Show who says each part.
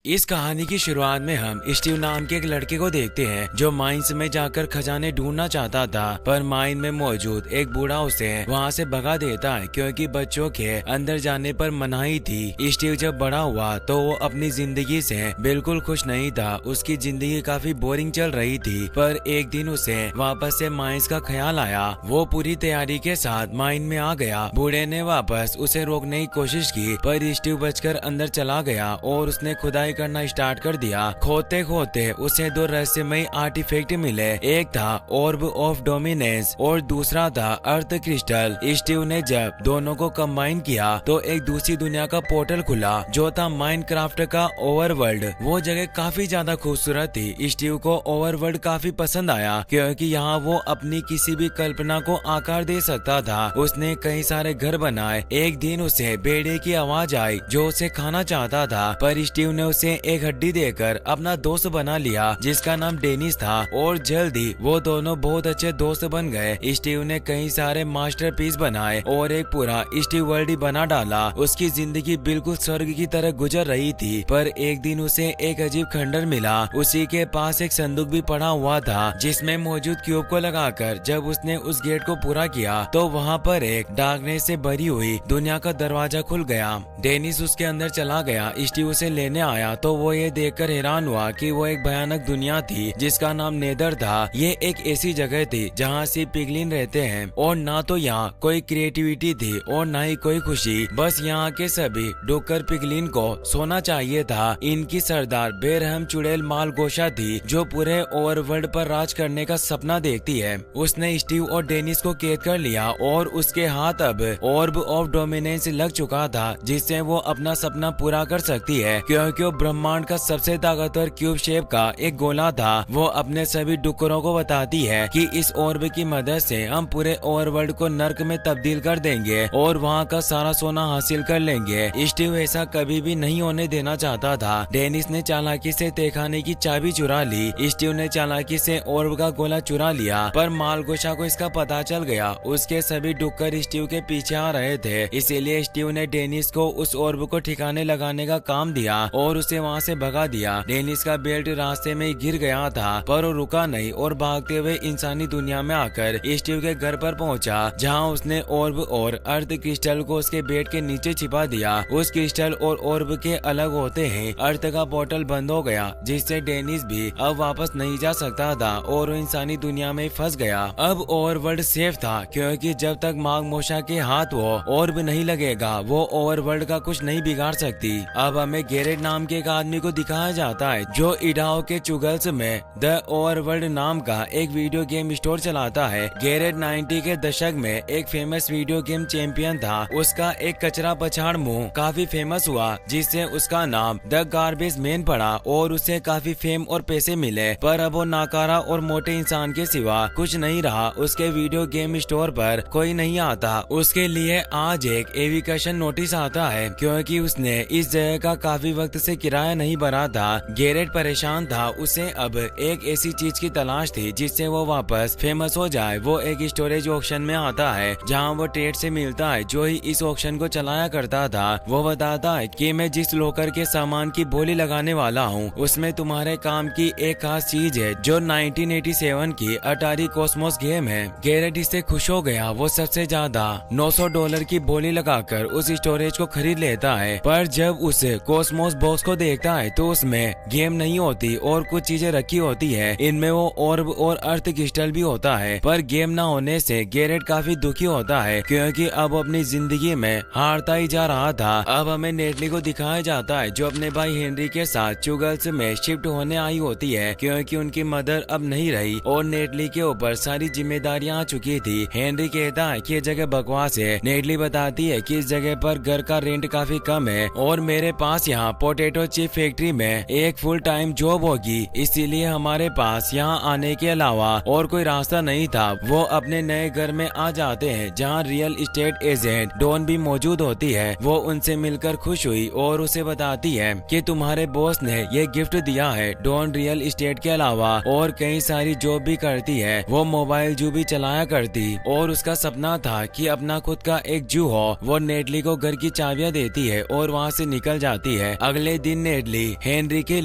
Speaker 1: इस कहानी की शुरुआत में हम स्टीव नाम के एक लड़के को देखते हैं जो माइंस में जाकर खजाने ढूंढना चाहता था, पर माइन में मौजूद एक बूढ़ा उसे वहां से भगा देता है क्योंकि बच्चों के अंदर जाने पर मनाही थी। स्टीव जब बड़ा हुआ तो वो अपनी जिंदगी से बिल्कुल खुश नहीं था। उसकी जिंदगी काफी बोरिंग चल रही थी, पर एक दिन उसे वापस से माइंस का ख्याल आया। वो पूरी तैयारी के साथ माइन में आ गया। बूढ़े ने वापस उसे रोकने की कोशिश की, पर स्टीव बचकर अंदर चला गया और उसने खुदाई करना स्टार्ट कर दिया। खोदते खोदते उसे दो रहस्यमय आर्टिफैक्ट मिले। एक था ऑर्ब ऑफ डोमिनेंस और दूसरा था अर्थ क्रिस्टल। स्टीव ने जब दोनों को कंबाइन किया तो एक दूसरी दुनिया का पोर्टल खुला जो था माइनक्राफ्ट का ओवरवर्ल्ड। वो जगह काफी ज्यादा खूबसूरत थी। स्टीव को ओवरवर्ल्ड काफी पसंद आया क्योंकि यहाँ वो अपनी किसी भी कल्पना को आकार दे सकता था। उसने कई सारे घर बनाए। एक दिन उसे भेड़िए की आवाज आई जो उसे खाना चाहता था, पर स्टीव ने उसे एक हड्डी देकर अपना दोस्त बना लिया जिसका नाम डेनिस था और जल्दी वो दोनों बहुत अच्छे दोस्त बन गए। स्टीव ने कई सारे मास्टरपीस बनाए और एक पूरा स्टीव वर्ल्ड ही बना डाला। उसकी जिंदगी बिल्कुल स्वर्ग की तरह गुजर रही थी, पर एक दिन उसे एक अजीब खंडर मिला। उसी के पास एक संदूक भी पड़ा हुआ था जिसमें मौजूद क्यूब को लगाकर जब उसने उस गेट को पूरा किया तो वहाँ पर एक डार्कनेस से भरी हुई दुनिया का दरवाजा खुल गया। डेनिस उसके अंदर चला गया। स्टीव उसे लेने आया तो वो ये देखकर हैरान हुआ कि वो एक भयानक दुनिया थी जिसका नाम नेदर था। ये एक ऐसी जगह थी जहाँ से पिगलिन रहते हैं और ना तो यहाँ कोई क्रिएटिविटी थी और ना ही कोई खुशी। बस यहाँ के सभी डुक्कर पिगलिन को सोना चाहिए था। इनकी सरदार बेरहम चुड़ैल मालगोशा थी जो पूरे ओवरवर्ल्ड पर राज करने का सपना देखती है। उसने स्टीव और डेनिस को कैद कर लिया और उसके हाथ अब ऑर्ब ऑफ डोमिनेंस लग चुका था जिससे वो अपना सपना पूरा कर सकती है क्योंकि वो ब्रह्मांड का सबसे ताकतवर क्यूब शेप का एक गोला था। वो अपने सभी डुक्करों को बताती है कि इस ऑर्ब की मदद से हम पूरे ओवरवर्ल्ड को नर्क में तब्दील कर देंगे और वहाँ का सारा सोना हासिल कर लेंगे। स्टीव ऐसा कभी भी नहीं होने देना चाहता था। डेनिस ने चालाकी से तहखाने की चाबी चुरा ली। स्टीव ने चालाकी से ऑर्ब का गोला चुरा लिया, पर मालगोशा को इसका पता चल गया। उसके सभी डुक्कर स्टीव के पीछे आ रहे थे, इसीलिए स्टीव ने डेनिस को उस ऑर्ब को ठिकाने लगाने का काम दिया और उसे वहाँ से भगा दिया। डेनिस का बेल्ट रास्ते में गिर गया था, पर वो रुका नहीं और भागते हुए इंसानी दुनिया में आकर स्टीव के घर पर पहुंचा, जहां उसने ऑर्ब और अर्थ क्रिस्टल को उसके बेड के नीचे छिपा दिया। उस क्रिस्टल और ऑर्ब के अलग होते ही अर्थ का पोर्टल बंद हो गया, जिससे डेनिस भी अब वापस नहीं जा सकता था और वो इंसानी दुनिया में फंस गया। अब ओवरवर्ल्ड सेफ था क्योंकि जब तक मागमोशा के हाथ वो ऑर्ब नहीं लगेगा वो ओवरवर्ल्ड का कुछ नहीं बिगाड़ सकती। अब हमें गेरेट नाम के एक आदमी को दिखाया जाता है जो इडाओ के चुगल्स में द ओवरवर्ल्ड नाम का एक वीडियो गेम स्टोर चलाता है। गेरेट 90 के दशक में एक फेमस वीडियो गेम चैंपियन था। उसका एक कचरा पछाड़ मुंह काफी फेमस हुआ जिससे उसका नाम द गार्बेज मैन पड़ा और उसे काफी फेम और पैसे मिले, पर अब वो नाकारा और मोटे इंसान के सिवा कुछ नहीं रहा। उसके वीडियो गेम स्टोर पर कोई नहीं आता। उसके लिए आज एक एविक्शन नोटिस आता है क्योंकि उसने इस जगह का काफी वक्त से किराया नहीं भरा था। गेरेट परेशान था। उसे अब एक ऐसी चीज की तलाश थी जिससे वो वापस फेमस हो जाए। वो एक स्टोरेज ऑक्शन में आता है जहां वो टेड से मिलता है जो ही इस ऑक्शन को चलाया करता था। वो बताता है कि मैं जिस लोकर के सामान की बोली लगाने वाला हूँ उसमें तुम्हारे काम की एक खास चीज है जो 1987 की अटारी कॉस्मोस गेम है। गेरेट इससे खुश हो गया। वो सबसे ज्यादा $900 की बोली लगाकर उस स्टोरेज को खरीद लेता है, पर जब उस कॉस्मोस बॉक्स को देखता है तो उसमें गेम नहीं होती और कुछ चीजें रखी होती है। इनमें वो ऑर्ब और अर्थ क्रिस्टल भी होता है, पर गेम न होने से गेरेट काफी दुखी होता है क्योंकि अब अपनी जिंदगी में हारता ही जा रहा था। अब हमें नेटली को दिखाया जाता है जो अपने भाई हेनरी के साथ चुगल्स में शिफ्ट होने आई होती है क्योंकि उनकी मदर अब नहीं रही और नेटली के ऊपर सारी जिम्मेदारियां आ चुकी थी। हेनरी कहता है कि ये जगह बकवास है। नेटली बताती है कि इस जगह पर घर का रेंट काफी कम है और मेरे पास यहाँ पोटैटो चिप फैक्ट्री में एक फुल टाइम जॉब होगी, इसीलिए हमारे पास यहाँ आने के अलावा और कोई रास्ता नहीं था। वो अपने नए घर में आ जाते हैं जहाँ रियल एस्टेट एजेंट डॉन भी मौजूद होती है। वो उनसे मिलकर खुश हुई और उसे बताती है कि तुम्हारे बॉस ने ये गिफ्ट दिया है। डॉन रियल एस्टेट के अलावा और कई सारी जॉब भी करती है। वो मोबाइल जू भी चलाया करती और उसका सपना था कि अपना खुद का एक जू हो। वो नेटली को घर की चाबियां देती है और वहाँ से निकल जाती है। अगले दिन अनफॉर्चुनेटली हेनरी के